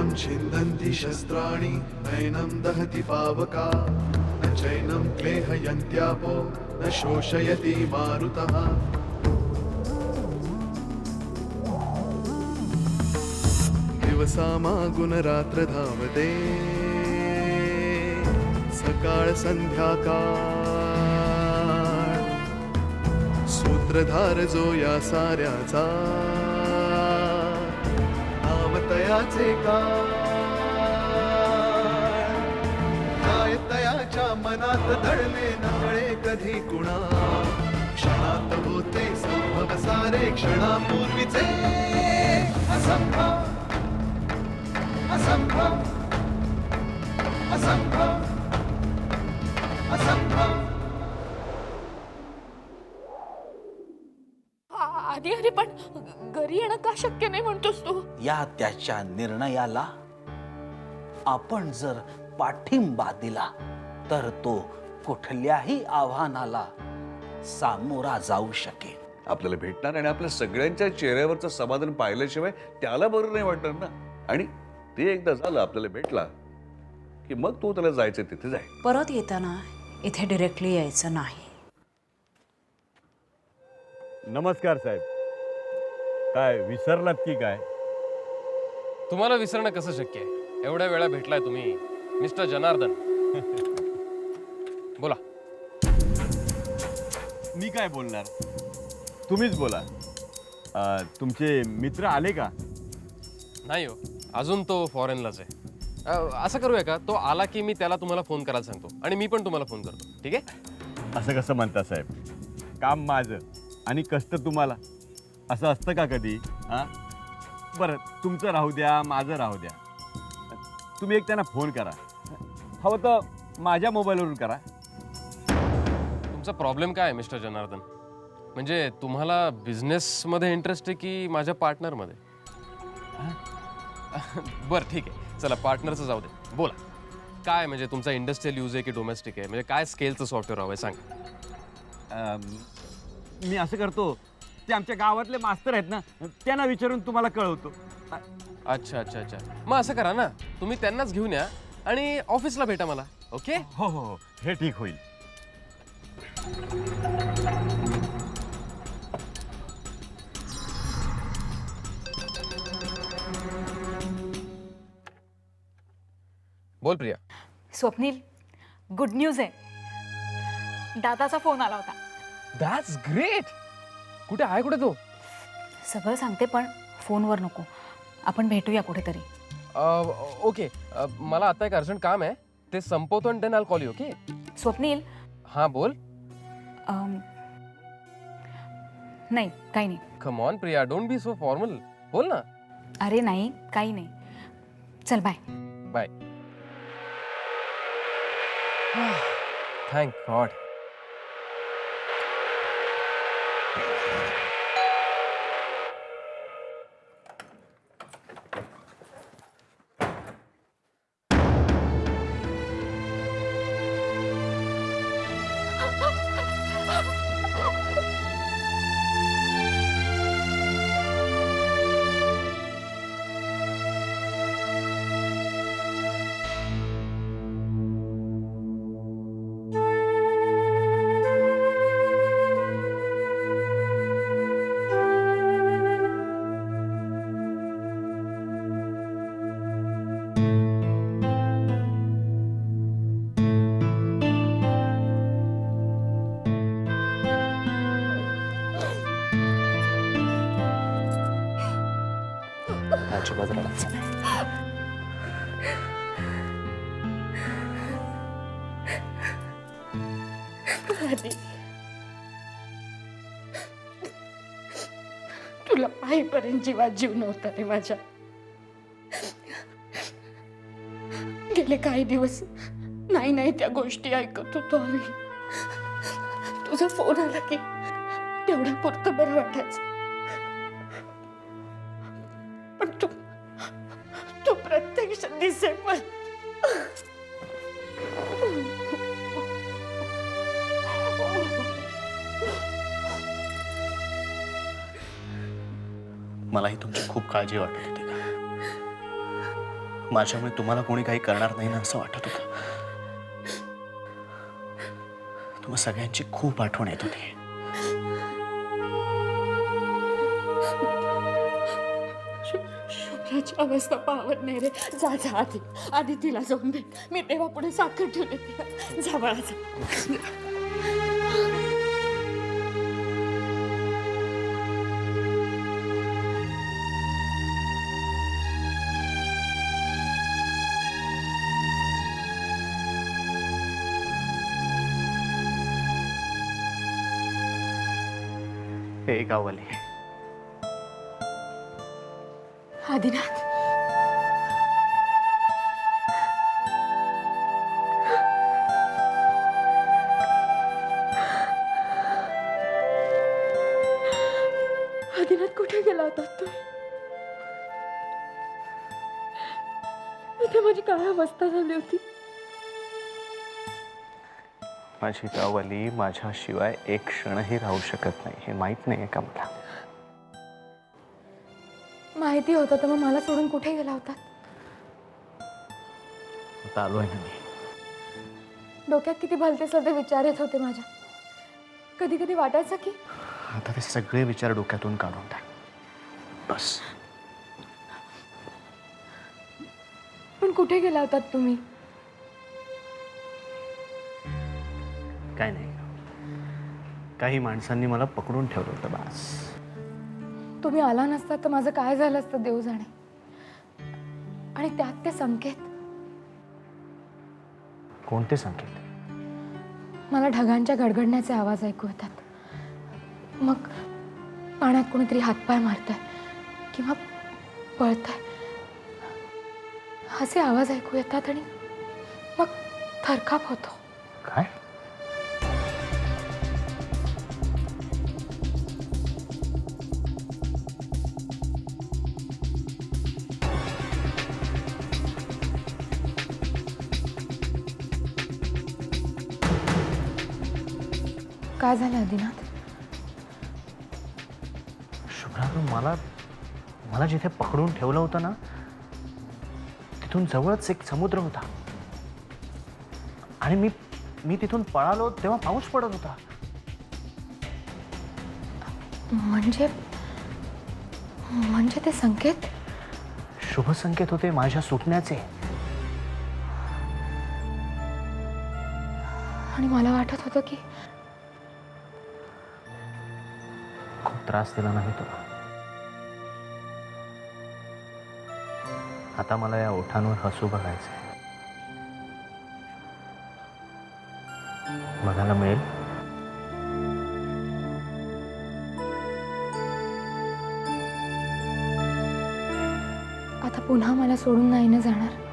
शरीरं छिन्दन्ति शस्त्राणि नैनं दहति पावका न चैनं क्लेहयन्त्यापो न शोषयति मारुतः दिवसामागुण रात्र धावते सकाळ संध्याकाळ सूत्रधार जो या साऱ्याचा नामतयाचे काय तयाच्या मनात दडले नकळे कधी कुणा क्षणात होते संभव सारे क्षणापूर्वीचे असंभव असंभव असंभव असंभव आधी अरे पण घरी येणं का शक्य नाही म्हणतोस तू? या त्याच्या निर्णयाला आपण जर पाठिंबा दिला तर तो कुठल्याही आव्हानाला सामोरा जाऊ शकेल. आपल्याला भेटणार आणि आपल्या सगळ्यांच्या चेहऱ्यावरचं समाधान पाहिल्याशिवाय त्याला बरं नाही वाटणार ना. आणि ते एकदा झालं आपल्याला भेटला की मग तो त्याला जायचं तिथे जाय. परत येताना इथे डायरेक्टली यायचं नाही. नमस्कार साहेब. काय विसरलात की काय? तुम्हाला विसरणं कसं शक्य आहे? एवढ्या वेळा भेटलाय तुम्ही मिस्टर जनार्दन. बोला. मी काय बोलणार, तुम्हीच बोला. तुमचे मित्र आले का? नाही हो, अजून तो फॉरेनलाच आहे. असं करूया का, तो आला की मी त्याला तुम्हाला फोन करायला सांगतो आणि मी पण तुम्हाला फोन करतो. ठीक आहे? असं कसं म्हणता साहेब? काम माझं आणि कष्ट तुम्हाला, असं असतं का कधी? बरं, तुमचं राहू द्या, माझं राहू द्या. तुम्ही एक त्यांना फोन करा, हवं तर माझ्या मोबाईलवरून करा. तुमचा प्रॉब्लेम काय आहे मिस्टर जनार्दन? म्हणजे तुम्हाला बिझनेसमध्ये इंटरेस्ट आहे की माझ्या पार्टनरमध्ये? बरं ठीक आहे, चला पार्टनरचं जाऊ दे. बोला काय, म्हणजे तुमचा इंडस्ट्रियल यूज आहे की डोमेस्टिक आहे? म्हणजे काय स्केलचं सॉफ्टवेअर हवं आहे सांगा. मी असं करतो, ते आमच्या गावातले मास्तर आहेत ना, त्यांना विचारून तुम्हाला कळवतो. अच्छा अच्छा अच्छा, मग असं करा ना, तुम्ही त्यांनाच घेऊन या आणि ऑफिसला भेटा मला. ओके? हो हो हो, हे ठीक होईल. बोल प्रिया. स्वप्नील, गुड न्यूज आहे. दादाचा फोन आला होता. That's great. कुठे आहे, कुठे तो? सगळं सांगते पण फोनवर नको, आपण भेटूया कुठेतरी. ओके, मला आता एक अर्जंट काम आहे, ते संपवतो आणि then I call you. Okay Swapnil. हां बोल. नाही काही नाही. Come on Priya, don't be so formal. बोल ना. अरे नाही काही नाही, चल बाय. बाय. Thank God. तुला पाहीपर्यंत जीवात जीव नव्हता रे माझ्या. गेले काही दिवस नाही नाही त्या गोष्टी ऐकत होतो आम्ही. तुझा फोन आला की तेवढ्या पुरतं बरं वाटायचं. पण तू प्रत्यक्ष दिसे पण मलाही तुमची खूप काळजी वाटत होती. माझ्यामुळे तुम्हाला कोणी काही करणार नाही ना असं वाटत होतं. तुम्हा सगळ्यांची खूप आठवण येत होती. शुभ्राची अवस्था पावत नाही रे. जा जा आधी आधी तिला जाऊन भेट. मी तेव्हा पुढे साखर ठेवले तिला. जा बाळा जा. हे गाववाले आदिनाथ आदिनाथ कुठे गेला होता तू? इथे माझी काय अवस्था झाली होती. माझी गाववाली माझ्याशिवाय एक क्षणही राहू शकत नाही हे माहित नाहीये का मला? माहिती होतं तर मग मला सोडून कुठे गेला होता? आता आलोय ना मी. डोक्यात किती भलते सध्या विचार येत होते माझ्या. कधी कधी वाटायचं की आता ते सगळे विचार डोक्यातून काढून टाक बस. पण कुठे गेला होतात तुम्ही? काय नाही, काही माणसांनी मला पकडून ठेवलं होतं बस. तुम्ही आला नसता तर माझं काय झालं असतं देव जाणे. आणि त्यात ते संकेत. कोणते संकेत? मला ढगांच्या गडगडण्याचे आवाज ऐकू येतात. मग पाण्यात कोणीतरी हातपाय मारतंय किंवा पळतंय असे आवाज ऐकू येतात आणि मग थरकाप होतो. काय? काय झालं आदिनाथ? शुभ्रा, मला मला जिथे पकडून ठेवलं होतं ना तिथून जवळच एक समुद्र होता आणि मी तिथून पळालो तेव्हा पाऊस पडत होता. म्हणजे म्हणजे ते संकेत शुभ संकेत होते माझ्या सुटण्याचे. आणि मला वाटत होतं की खूप त्रास दिला नाही तुला. आता मला या ओठांवर हसू बघायचंय. बघायला मिळेल? आता पुन्हा मला सोडून नाही ना जाणार?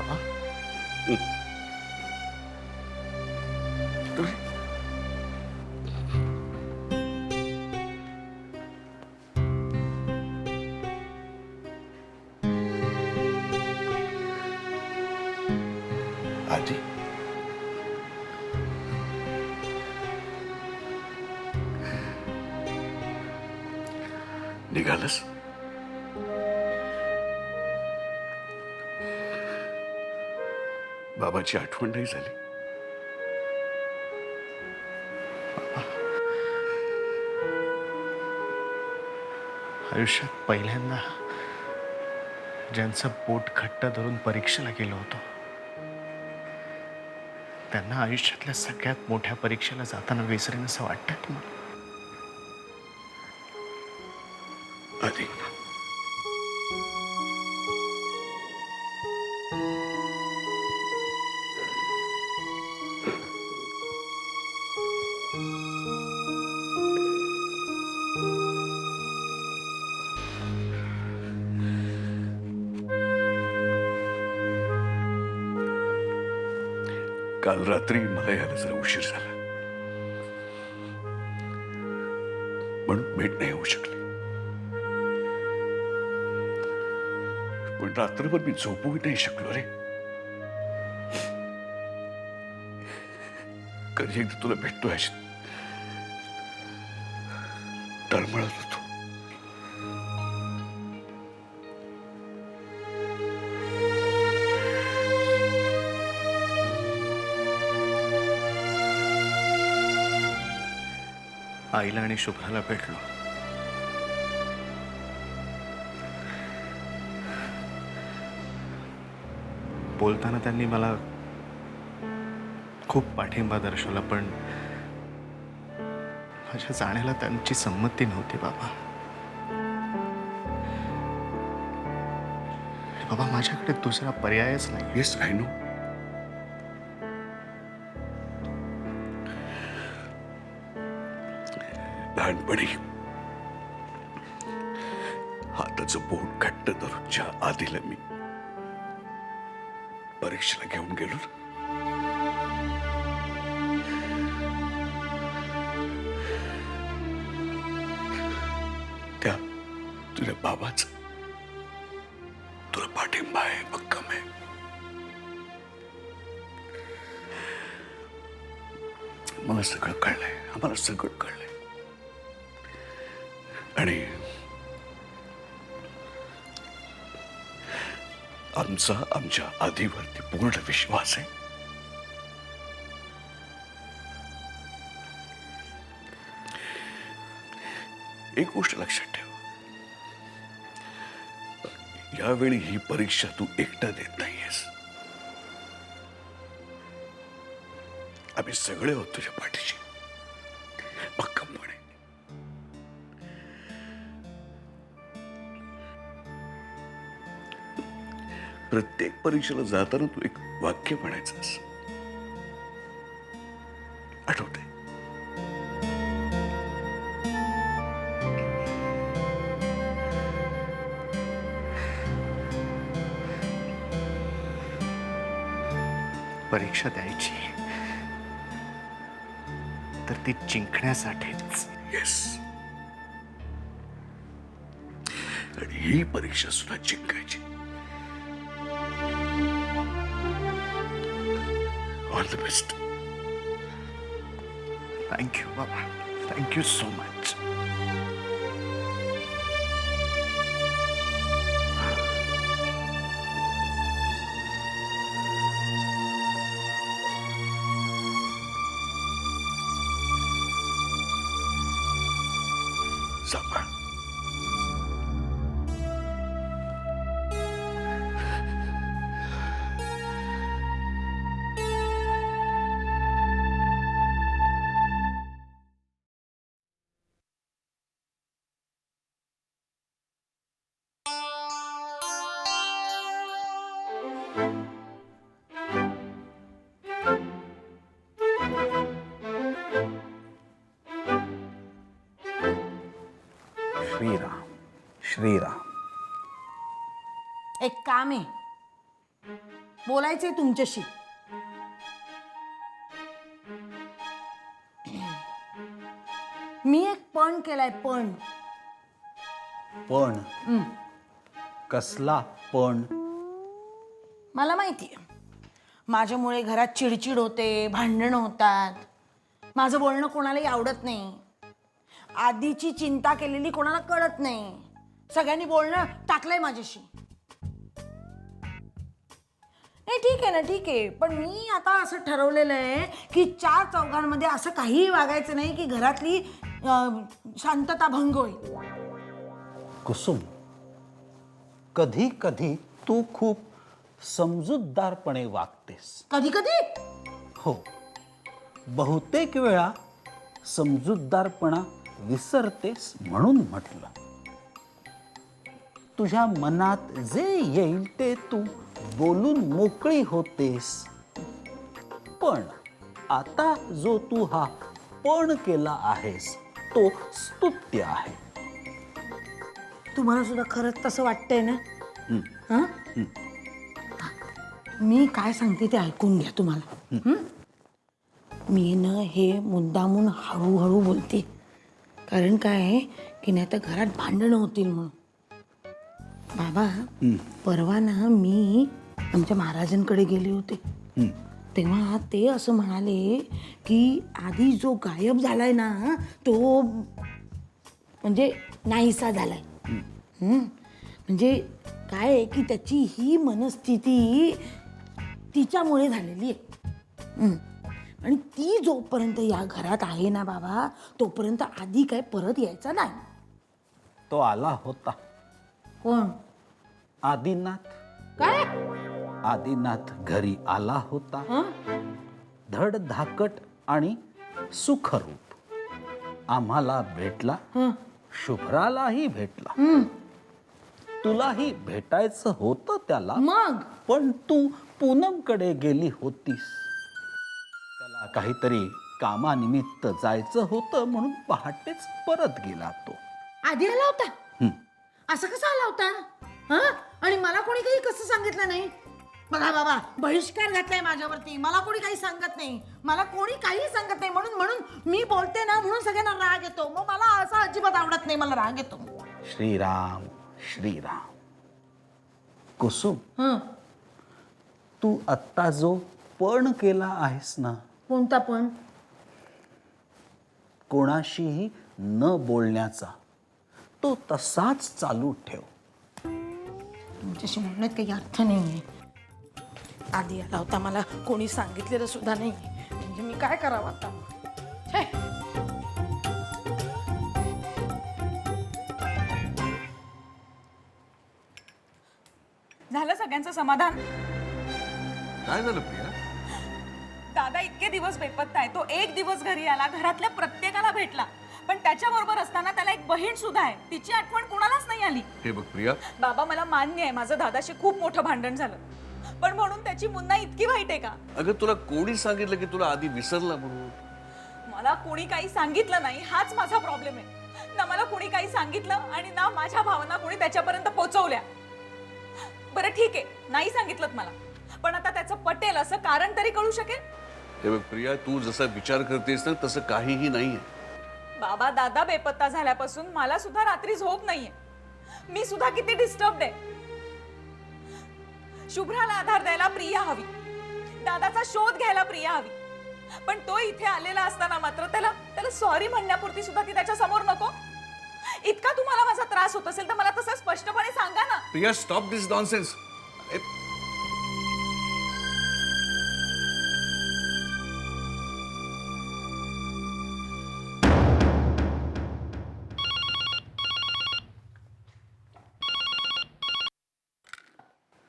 बाबा आधी निघालस? बाबाची आठवण नाही झाली? आयुष्यात पहिल्यांदा ज्यांचं पोट घट्ट धरून परीक्षेला गेलो होतो त्यांना आयुष्यातल्या सगळ्यात मोठ्या परीक्षेला जाताना विसरेन असं वाटतं मला. आधी काल रात्री मला यायला जरा उशीर झाला म्हणून भेट नाही होऊ शकली. पण रात्रभर मी झोपूही नाही शकलो रे. कधी एकदा तुला भेटतोय अशी तळमळत होतो. आईला आणि शुभ्राला भेटलो. बोलताना त्यांनी मला खूप पाठिंबा दर्शवला पण माझ्या जाण्याला त्यांची संमती नव्हती बाबा. बाबा माझ्याकडे दुसरा पर्यायच नाही. Yes I know. लहानपणी हाताचं बोट घट्ट धरून ज्या आधीला मी परीक्षेला घेऊन गेलो ना, त्या तुझ्या बाबाच तुला पाठिंबा आहे, भक्कम आहे. मला सगळं कळलंय, आम्हाला सगळं कळलंय. आणि आमचा आमच्या आधीवरती पूर्ण विश्वास आहे. एक गोष्ट लक्षात ठेव, यावेळी ही परीक्षा तू एकटा देत नाहीयेस. आम्ही सगळे आहोत तुझ्या पाठीशी भक्कमपणे. प्रत्येक परीक्षेला जाताना तू एक वाक्य म्हणायचंस, आठवतंय? परीक्षा द्यायची तर ती जिंकण्यासाठीच. येस. आणि ही परीक्षा सुद्धा जिंकायची. All the best. थँक्यू बाबा, थँक्यू सो मच. सांभाळ. श्रीराम श्रीराम. एक काम आहे, बोलायचंय तुमच्याशी. मी एक पण केलाय, पण. पण कसला पण? मला माहितीये माझ्यामुळे घरात चिडचिड होते, भांडणं होतात, माझं बोलणं कोणालाही आवडत नाही, आधीची चिंता केलेली कोणाला कळत नाही, सगळ्यांनी बोलणं टाकलंय माझ्याशी. नाही ठीक आहे ना, ठीक आहे, पण मी आता असं ठरवलेलं आहे की 4 चौघांमध्ये असं काहीही वागायचं नाही की घरातली शांतता भंग होईल. कुसुम, कधी कधी तू खूप समजूतदारपणे वागतेस. कधी कधी हो, बहुतेक वेळा समजूतदारपणा विसरतेस म्हणून म्हटलं. तुझ्या मनात जे येईल ते तू बोलून मोकळी होतेस. पण आता जो तू हा पण केला आहेस तो स्तुत्य आहे. तुम्हाला सुद्धा खरंच तसं वाटतंय ना? हं? मी काय सांगते ते ऐकून घ्या तुम्हाला. मी न हे मुद्दामून हळूहळू बोलते, कारण काय आहे की नाही तर घरात भांडणं होतील म्हणून. बाबा, परवा ना मी आमच्या महाराजांकडे गेले होते, तेव्हा ते असं म्हणाले की आधी जो गायब झालाय ना तो म्हणजे नाहीसा झालाय. म्हणजे काय आहे की त्याची ही मनस्थिती तिच्यामुळे झालेली आहे. आणि ती जोपर्यंत या घरात आहे ना बाबा, तोपर्यंत आधी काय परत यायचा नाही. तो आला होता. कोण? आदिनाथ. काय? आदिनाथ घरी आला होता. धडधाकट आणि सुखरूप. आम्हाला भेटला, शुभ्रालाही भेटला. तुलाही भेटायचं होतं त्याला, मग पण तू पूनमकडे गेली होतीस. त्याला काहीतरी कामानिमित्त जायचं होतं म्हणून पहाटेच परत गेला तो. आधी आला होता? असं कसं आला होता? हं? आणि मला कोणी काही कसं सांगितलं नाही? बघा बाबा, बहिष्कार घातलाय माझ्यावरती, मला कोणी काही सांगत नाही, मला कोणी काही सांगत नाही, म्हणून मी बोलते ना म्हणून सगळ्यांना राग येतो. मग मला असं अजिबात आवडत नाही, मला राग येतो. श्रीराम श्रीराम. कुसुम, तू आत्ता जो पण केला आहेस ना, कोणता पण? कोणाशीही न बोलण्याचा, तो तसाच चालू ठेव. तुमच्याशी म्हणण्यात काही अर्थ नाहीये. आधी आला होता, मला कोणी सांगितलेलं सुद्धा नाही, म्हणजे मी काय करावं आता? छे. झालं सगळ्यांचं समाधान? काय झालं प्रिया? दादा इतके दिवस बेपत्ता आहे, तो एक दिवस घरी आला, घरातल्या प्रत्येकाला भेटला, पण त्याच्याबरोबर असताना त्याला एक बहीण सुद्धा आहे, तिची आठवण कोणालाच नाही आली. हे बघ प्रिया, बाबा मला मान्य आहे माझं दादाशी खूप मोठं भांडण झालं, पण म्हणून त्याची मुन्ना इतकी वाईट आहे का? अगं तुला कोणी सांगितलं की तुला आधी विसरला म्हणून? मला कोणी काही सांगितलं नाही, हाच माझा प्रॉब्लेम आहे. ना मला कोणी काही सांगितलं आणि ना माझ्या भावना कोणी त्याच्यापर्यंत पोहोचवल्या. बरं ठीक आहे, नाही सांगितलं मला, पण आता त्याचं पटेल असं कारण तरी कळू शकेल. हे बघ प्रिया, तू जसा विचार करतेस ना तसं काहीही नाहीये. बाबा, दादा बेपत्ता झाल्यापासून मला सुद्धा रात्री झोप नाहीये, मी सुद्धा किती डिस्टर्ब्ड आहे. शुभ्राला आधार द्यायला प्रिया हवी, दादाचा शोध घ्यायला प्रिया हवी, पण तो इथे आलेला असताना मात्र त्याला सॉरी म्हणण्यापुरती सुद्धा ती त्याच्या समोर नको. इतका तुम्हाला माझा त्रास होत असेल तर मला तसं स्पष्टपणे सांगा ना. प्रिया, स्टॉप दिस नॉनसेन्स.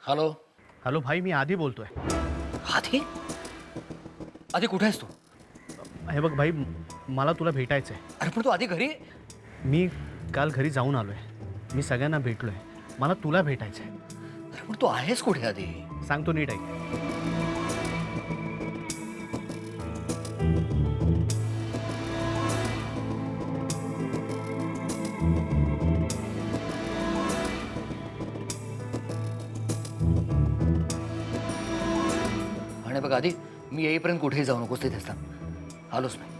हॅलो. हॅलो भाई, मी आधी बोलतोय. आधी? आधी कुठे आहेस तू? हे बघ भाई, मला तुला भेटायचं आहे. अरे पण तू आधी घरी? मी काल घरी जाऊन आलोय, मी सगळ्यांना भेटलोय, मला तुला भेटायचं आहे. अरे पण तू आहेस कुठे आधी? सांगतो नीट ऐक. बघ आधी मी येईपर्यंत कुठेही जाऊ नकोस तिथेच थांब. आलोच नाही.